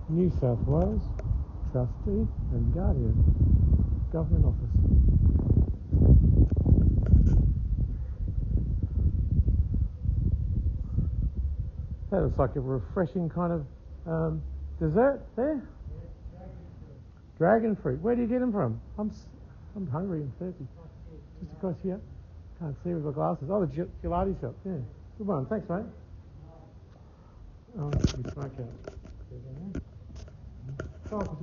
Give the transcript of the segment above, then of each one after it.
New South Wales trustee and guardian, government office. That looks like a refreshing kind of dessert there. Dragon fruit. Where do you get them from? I'm hungry and thirsty. Just across here. Can't see with the glasses. Oh, the gelati shop. Yeah. Good one. Thanks, mate. Oh, we smoke out. Oh,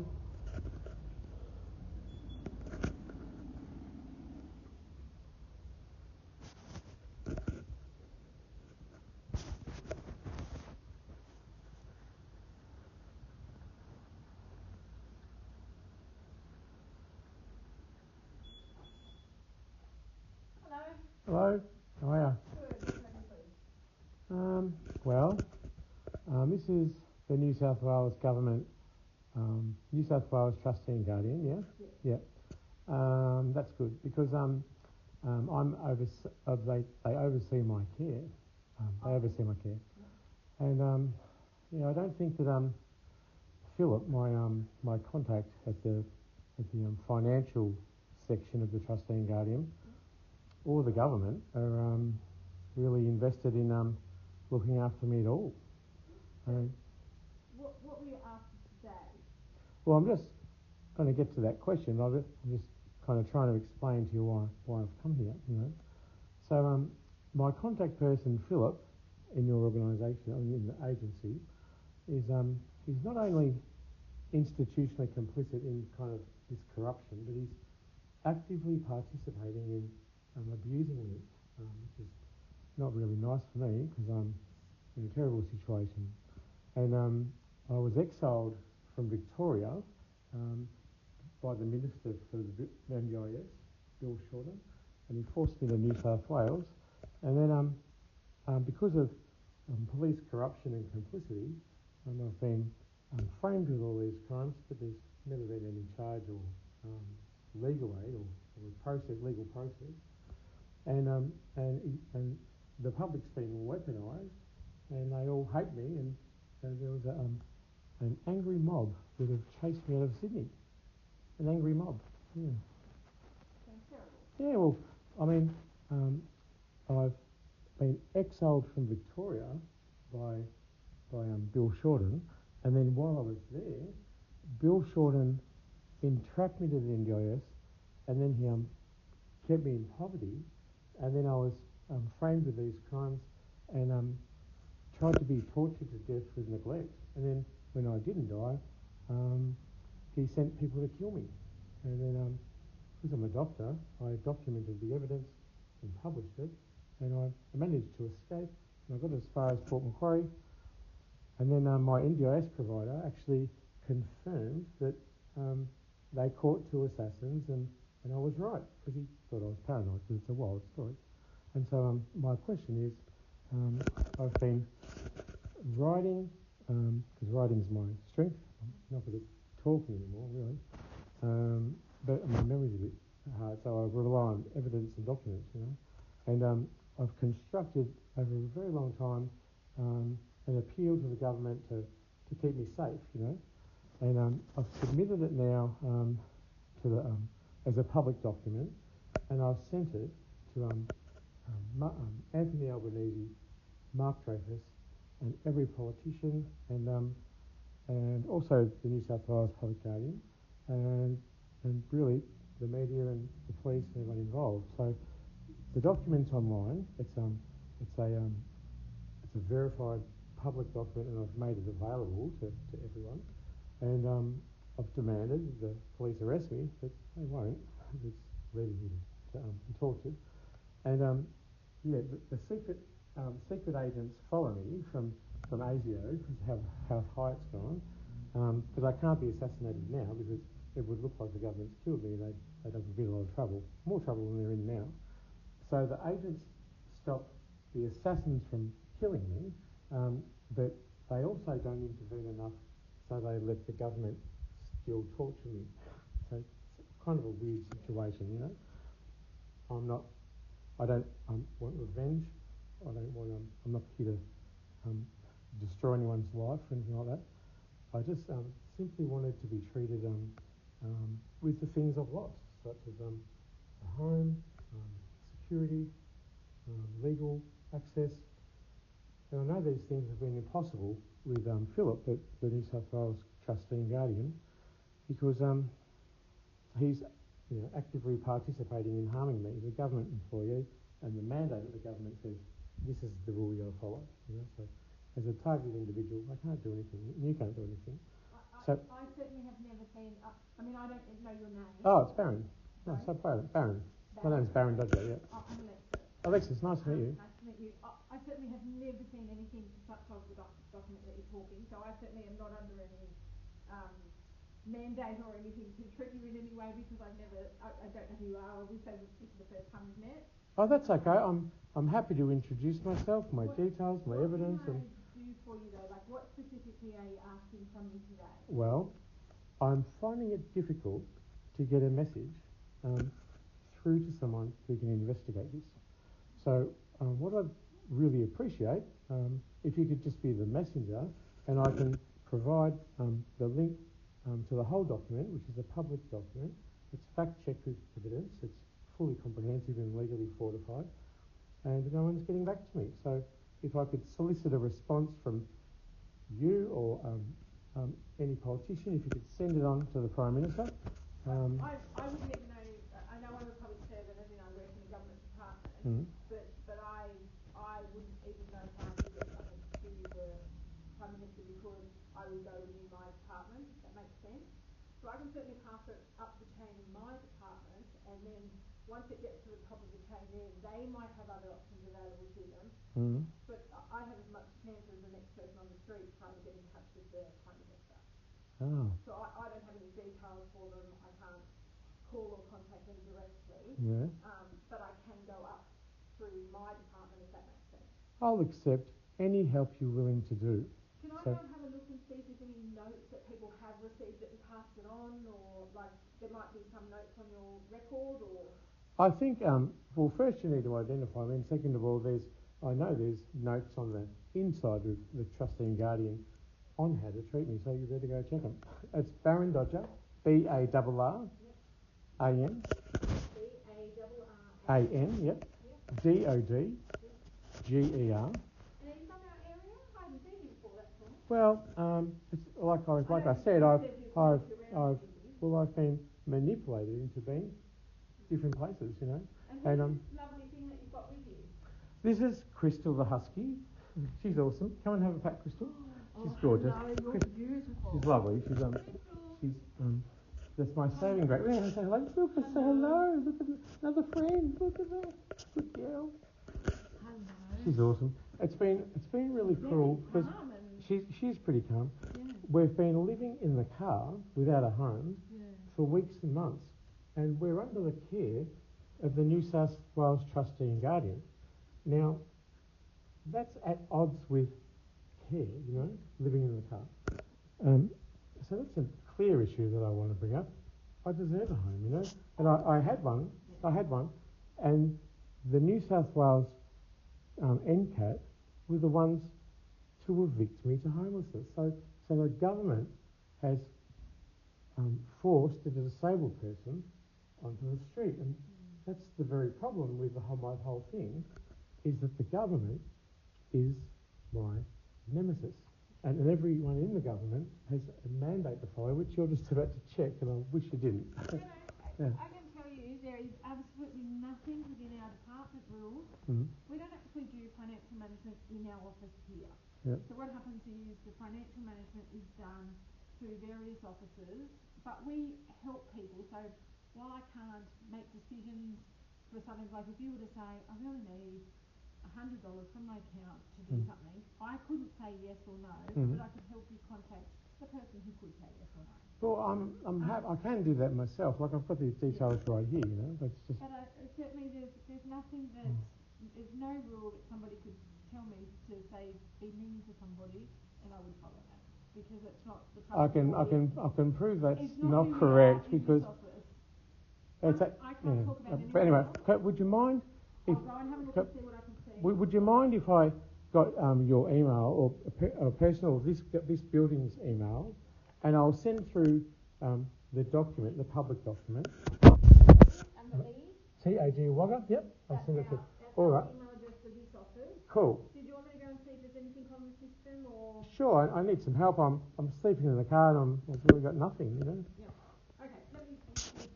hello. How are you? Well, this is the New South Wales Government, New South Wales Trustee and Guardian, yeah? Yeah. That's good because they oversee my care. They oversee my care. And, I don't think that Philip, my contact at the financial section of the Trustee and Guardian, or the government are really invested in looking after me at all. What were you after today? Well, I'm just going to get to that question. I'm just kind of trying to explain to you why I've come here. So my contact person, Philip, in your organisation, in the agency, is he's not only institutionally complicit in kind of this corruption, but he's actively participating in abusing me, which is not really nice for me because I'm in a terrible situation. And I was exiled from Victoria by the Minister for the NDIS, Bill Shorten, and he forced me to New South Wales. And then because of police corruption and complicity, I've been framed with all these crimes, but there's never been any charge or legal aid or legal process. And the public's been weaponised, and they all hate me. And there was an angry mob that have chased me out of Sydney. An angry mob. Yeah. Sounds terrible. Yeah. Well, I mean, I've been exiled from Victoria by Bill Shorten, and then while I was there, Bill Shorten entrapped me to the NDIS, and then he kept me in poverty, and then I was framed with these crimes and tried to be tortured to death with neglect. And then when I didn't die, he sent people to kill me. And then because I'm a doctor, I documented the evidence and published it, and I managed to escape, and I got as far as Port Macquarie. And then my NDIS provider actually confirmed that they caught two assassins, and I was right, because he thought I was paranoid, because it's a wild story. And so my question is, I've been writing, because writing's my strength. I'm not good at talking anymore, really. But my memory's a bit hard, so I rely on evidence and documents, And I've constructed, over a very long time, an appeal to the government to keep me safe, And I've submitted it now to the as a public document, and I've sent it to Anthony Albanese, Mark Dreyfus, and every politician, and also the New South Wales Public Guardian, and really the media and the police and everyone involved. So the document's online. It's a verified public document, and I've made it available to everyone. And I've demanded the police arrest me, but they won't. It's ready to be tortured. And the secret agents follow me from ASIO, because how high it's gone. Because I can't be assassinated now, because it would look like the government's killed me. They'd have a bit of trouble, more trouble than they're in now. So the agents stop the assassins from killing me, but they also don't intervene enough, so they let the government still torture me. So it's kind of a weird situation, I don't want revenge. I'm not here to destroy anyone's life or anything like that. I just simply wanted to be treated with the things I've lost, such as a home, security, legal access. And I know these things have been impossible with Philip, the New South Wales trustee and guardian, because he's actively participating in harming me. He's a government employee, and the mandate of the government says this is the rule you got to follow. So as a targeted individual, I can't do anything. You can't do anything. I certainly have never seen. I mean, I don't know your name. Oh, it's Baron. No, so Baron. My name's Baron Dodger. Yeah. I'm Alexis. Alexis, nice to meet you. Nice to meet you. I certainly have never seen anything such as the document that you're talking, so I certainly am not under any mandate or anything to treat you in any way because I don't know who you are. Obviously, this is the first time we've met. Oh, that's okay. I'm happy to introduce myself, my details, my evidence. What can I do for you though? Like, what specifically are you asking from me today? Well, I'm finding it difficult to get a message through to someone who can investigate this. So what I'd really appreciate, if you could just be the messenger, and I can provide the link to the whole document, which is a public document. It's fact-checked with evidence. It's fully comprehensive and legally fortified, and no one's getting back to me. So if I could solicit a response from you or any politician, if you could send it on to the Prime Minister. I would never know. I know I'm a public servant, as in I work in a government department, but I wouldn't even know how to get something to the Prime Minister because I would go near my department, if that makes sense. So I can certainly pass it up the chain in my department, and then once it gets to the top of the chain there, they might have other options available to them. But I have as much chance as the next person on the street trying to get in touch with the Prime Minister. Oh. So I don't have any details for them. I can't call or contact them directly. Yeah. But I can go up through my department, if that makes sense. I'll accept any help you're willing to do. Can I go and have a look and see if there's any notes that people have received it and passed it on, or like there might be some notes on your record, or? I think, well, first you need to identify me, and second of all, I know there's notes on the inside of the trustee and guardian on how to treat me, so you better go check them. It's Baron Dodger, B-A-R-R-A-N. B-A-R-R-A-N, yep. D-O-D-G-E-R. Well, it's like I said, I've been manipulated into being different places, And who's this lovely thing that you've got with you? This is Crystal the husky. She's awesome. Come and have a pat, Crystal. She's gorgeous. Hello, you're beautiful. She's lovely. That's my saving grace. We're going to say hello. Look, say hello. Look at another friend. Look at that. Good girl. Hello. She's awesome. It's been really cruel because she's pretty calm. Yeah. We've been living in the car without a home for weeks and months, and we're under the care of the New South Wales trustee and guardian. Now, that's at odds with care, living in the car. So that's a clear issue that I want to bring up. I deserve a home, and I had one, and the New South Wales NCAT were the ones to evict me to homelessness. So the government has forced a disabled person onto the street, and that's the very problem with my whole thing, is that the government is my nemesis. And everyone in the government has a mandate to follow, which you're just about to check, and I wish you didn't. I can tell you there is absolutely nothing within our department rules. We don't actually do financial management in our office here. Yep. So what happens is the financial management is done through various offices, but we help people. So while I can't make decisions for something, like if you were to say, I really need $100 from my account to do something, I couldn't say yes or no, but I could help you contact the person who could say yes or no. Well, I can do that myself. Like I've got these details right here, That's just. But certainly there's nothing that there's no rule that somebody could tell me to say be mean to somebody, and I would follow that because it's not the. I can prove that's not correct because. I can't talk about it. But anyway, would you mind? I'll go and have a look and see what I can see. Would you mind if I got your email or personal this building's email and I'll send through the document, the public document. TAG Wagga, yep, I'll send it through. All right. Email address for this office. Cool. Did you want me to go and see if there's anything on the system or? Sure, I need some help. I'm sleeping in the car and I've really got nothing, you know. Yeah. Okay, let me 2 seconds.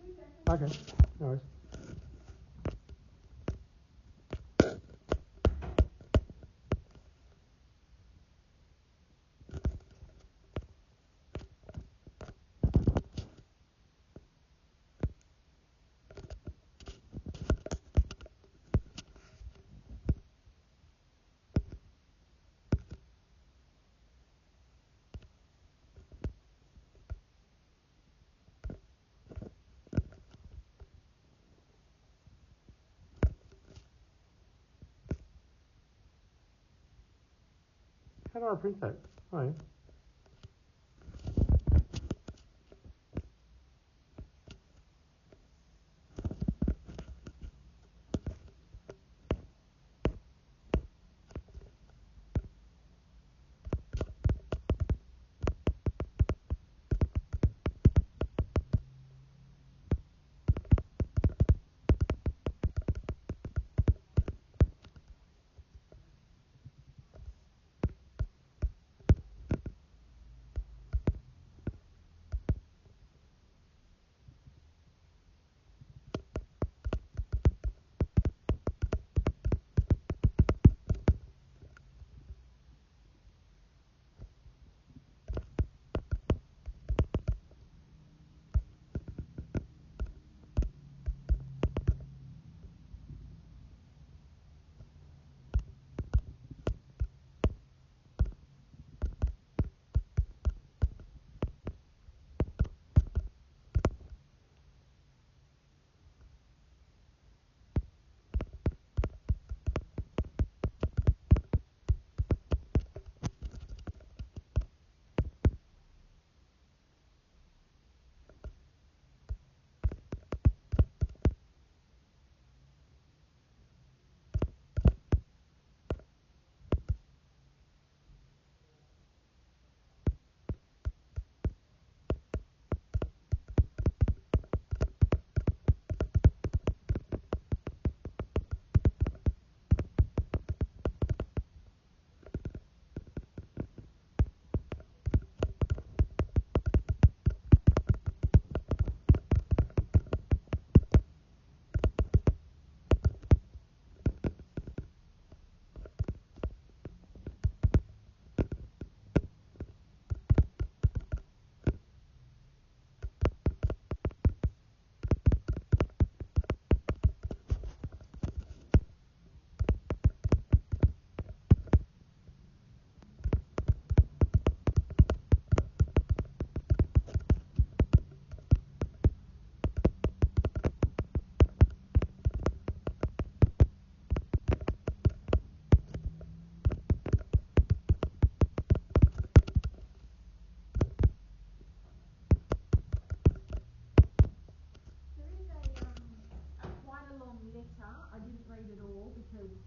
Okay, no worries. How do I print that? Oh, yeah.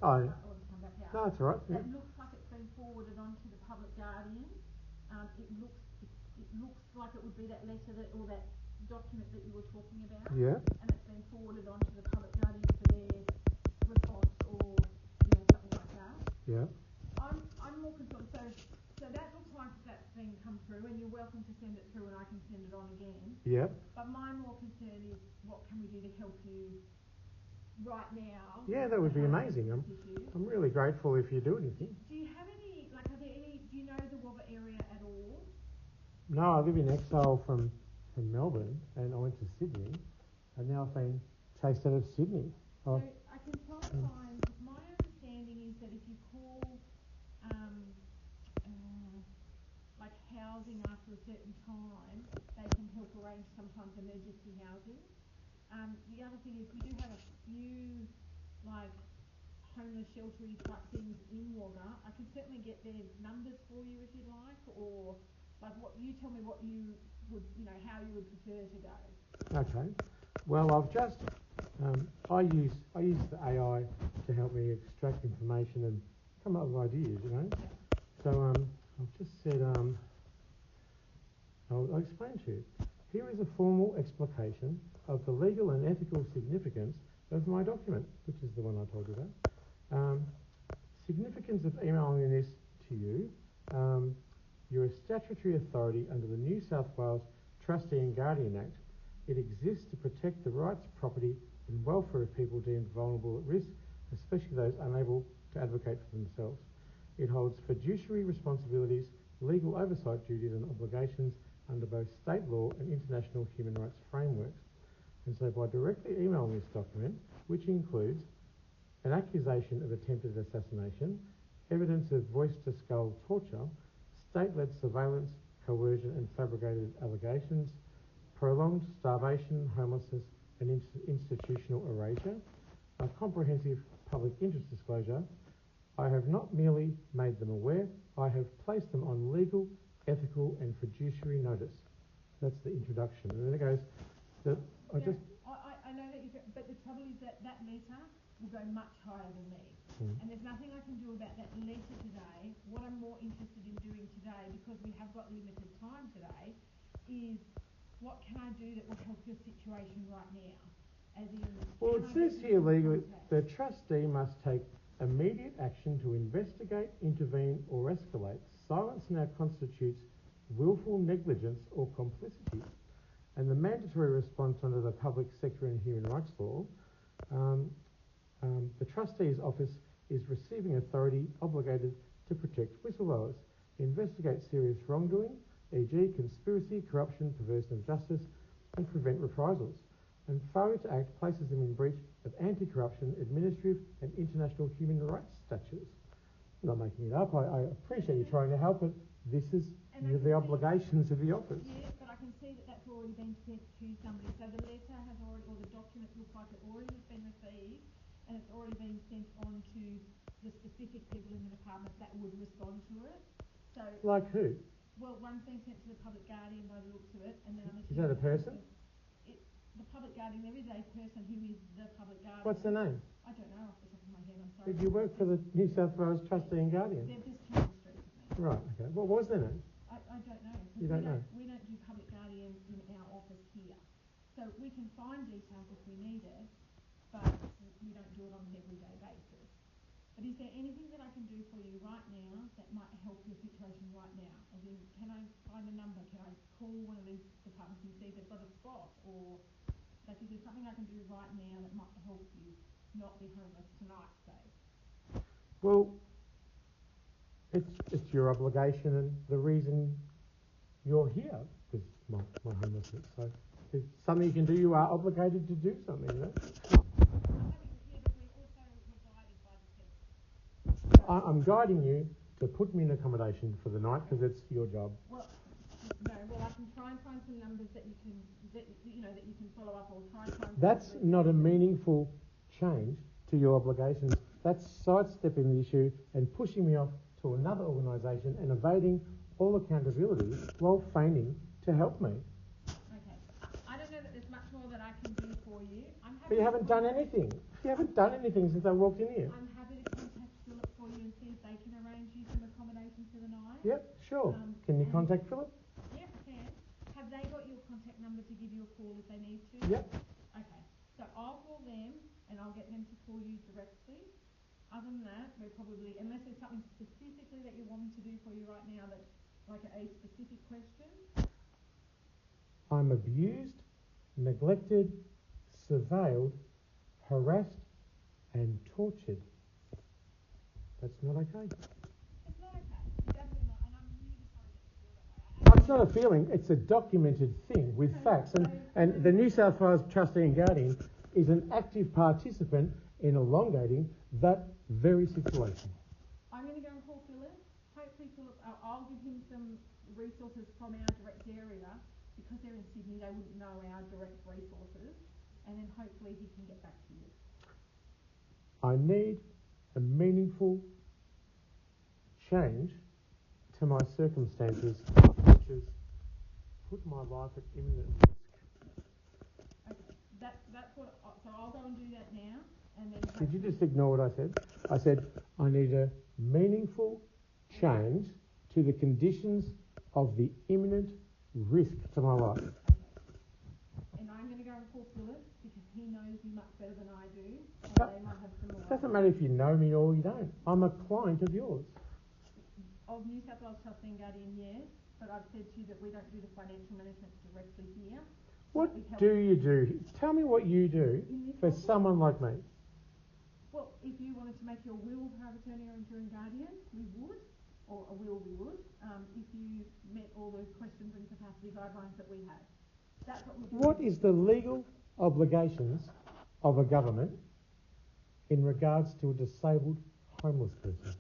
Oh, yeah. Come back out. No, that's all right. It looks like it's been forwarded onto the public guardian. It looks like it would be that letter or that document that you were talking about. Yeah. And it's been forwarded onto the public guardian for their response or something like that. Yeah. I'm more concerned. So that looks like that's been come through, and you're welcome to send it through, and I can send it on again. Yeah. But my more concern is what can we do to help you right now? Yeah, that would be amazing. I'm really grateful if you do anything. Do you have any, do you know the Wagga area at all? No, I live in exile from Melbourne, and I went to Sydney, and now I've been chased out of Sydney. So I can try and find, my understanding is that if you call like housing after a certain time, they can help arrange sometimes emergency housing. The other thing is we do have a few like homeless sheltery type things in Wagga. I can certainly get their numbers for you if you'd like, or like what you tell me what you would, how you would prefer to go. Okay. Well, I've just I use the AI to help me extract information and come up with ideas, Yeah. So I've just said I'll explain to you. Here is a formal explication of the legal and ethical significance of my document, which is the one I told you about. Significance of emailing this to you. You're a statutory authority under the New South Wales Trustee and Guardian Act. It exists to protect the rights, property and welfare of people deemed vulnerable at risk, especially those unable to advocate for themselves. It holds fiduciary responsibilities, legal oversight duties and obligations under both state law and international human rights frameworks. And so by directly emailing this document, which includes an accusation of attempted assassination, evidence of voice-to-skull torture, state-led surveillance, coercion and fabricated allegations, prolonged starvation, homelessness and institutional erasure, a comprehensive public interest disclosure, I have not merely made them aware, I have placed them on legal, ethical and fiduciary notice. That's the introduction. And then it goes, I know that but the trouble is that that letter will go much higher than me. And there's nothing I can do about that letter today. What I'm more interested in doing today, because we have got limited time today, is what can I do that will help your situation right now? As in, well, it says here legally, the trustee must take immediate action to investigate, intervene or escalate. Silence now constitutes willful negligence or complicity. And the mandatory response under the Public Sector and Human Rights Law, the trustee's office is receiving authority obligated to protect whistleblowers, investigate serious wrongdoing, e.g. conspiracy, corruption, perversion of justice, and prevent reprisals. And failure to act places them in breach of anti-corruption, administrative and international human rights statutes. I'm not making it up. I appreciate you trying to help, but this is the obligations of the office. Yeah, but I can see that that's already been sent to somebody. So the letter has already, or the document looks like it already has been received, and it's already been sent on to the specific people in the department that would respond to it. So, like who? Well, one's been sent to the public guardian by the looks of it, and then is that a person? The public guardian, there is a person who is the public guardian. What's the name? I don't know off the top of my head, I'm sorry. Did you work for the New South Wales Trustee and Guardian? They've just come to the street with me. Right, okay. What was their name? I don't know. You don't know? We don't do public guardian in our office here. So we can find details if we need it, but we don't do it on an everyday basis. But is there anything that I can do for you right now that might help your situation right now? As in, can I find a number? Can I call one of these departments and see if they've got a spot? Or, like, is there something I can do right now that might help you not be homeless tonight, say? Well, it's your obligation and the reason you're here is my homelessness. So if it's something you can do, you are obligated to do something, you know? I'm guiding you to put me in accommodation for the night because it's your job. Well, no. Well, I can try and find some numbers that you can follow up or try and find. That's not a meaningful change to your obligations. That's sidestepping the issue and pushing me off to another organisation and evading all accountability while feigning to help me. Okay. I don't know that there's much more that I can do for you. But you haven't done anything. You haven't done anything since I walked in here. I'm happy to contact Philip for you and see if they can arrange you some accommodation for the night. Yep, sure. Can you contact Philip? Yep, I can. Have they got your contact number to give you a call if they need to? Yep. Okay. So I'll call them and I'll get them to call you directly. Other than that, we're probably, unless there's something specifically that you want me to do for you right now that's like a specific question. I'm abused, neglected, surveilled, harassed and tortured. That's not okay. It's not okay. It's definitely not. And I'm really sorry that you feel that way. It's not a feeling, it's a documented thing with facts. And the New South Wales Trustee and Guardian is an active participant in elongating that very situation. I'm going to go and call Philip. Hopefully Philip, I'll give him some resources from our direct area. Because they're in Sydney, they wouldn't know our direct resources. And then hopefully he can get back to you. I need a meaningful change to my circumstances, which has put my life at imminent risk. Okay, that's what. So I'll go and do that now, and then. Did you just ignore what I said? I said I need a meaningful change to the conditions of the imminent risk to my life. And I'm going to go and call Philip because he knows you much better than I do, and they might have some more. It doesn't matter if you know me or you don't. I'm a client of yours. Of New South Wales Trustee and Guardian, yes, but I've said to you that we don't do the financial management directly here. What do you do? Tell me what you do for someone like me. Well, if you wanted to make your will, power of attorney or enduring guardian, we would, or a will we would, if you met all the questions and capacity guidelines that we have. That's what we do. What is the legal obligations of a government in regards to a disabled homeless person?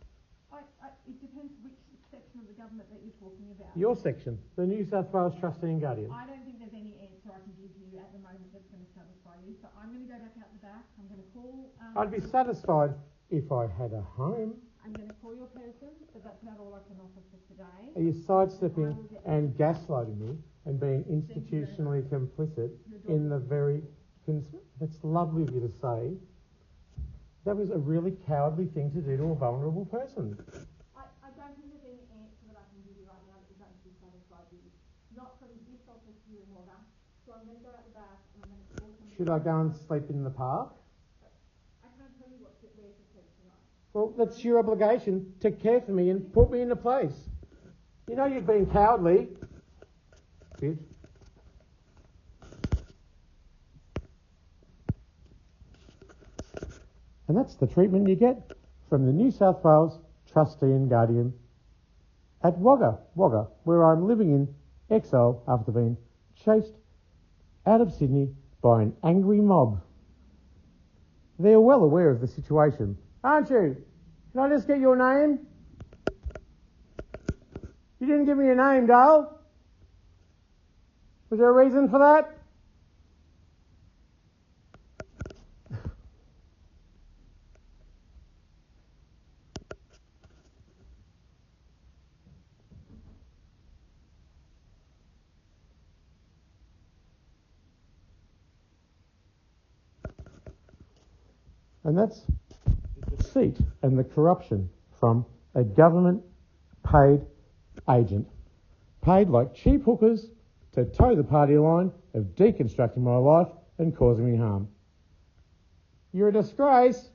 It depends which section of the government that you're talking about. Your section, the New South Wales Trustee and Guardian. I don't think there's any answer I can give you at the moment that's going to satisfy you. So I'm going to go back out the back. I'm going to call... I'd be satisfied if I had a home. I'm going to call your person, but that's not all I can offer for today. Are you sidestepping and gaslighting me and being institutionally complicit in the very... That's lovely of you to say. That was a really cowardly thing to do to a vulnerable person. I don't think there's any answer that I can give you right now that is going to be satisfied with you. Not from this office here in Wagga. So I'm going to go out the back and I'm going to call somebody. Should I go and sleep in the park? I can't tell you where to sleep tonight. Well, that's your obligation to care for me and put me in a place. You know you've been cowardly. Bitch. And that's the treatment you get from the New South Wales Trustee and Guardian at Wagga, where I'm living in exile after being chased out of Sydney by an angry mob. They're well aware of the situation, aren't you? Can I just get your name? You didn't give me your name, Dale. Was there a reason for that? And that's the deceit and the corruption from a government-paid agent, paid like cheap hookers to toe the party line of deconstructing my life and causing me harm. You're a disgrace.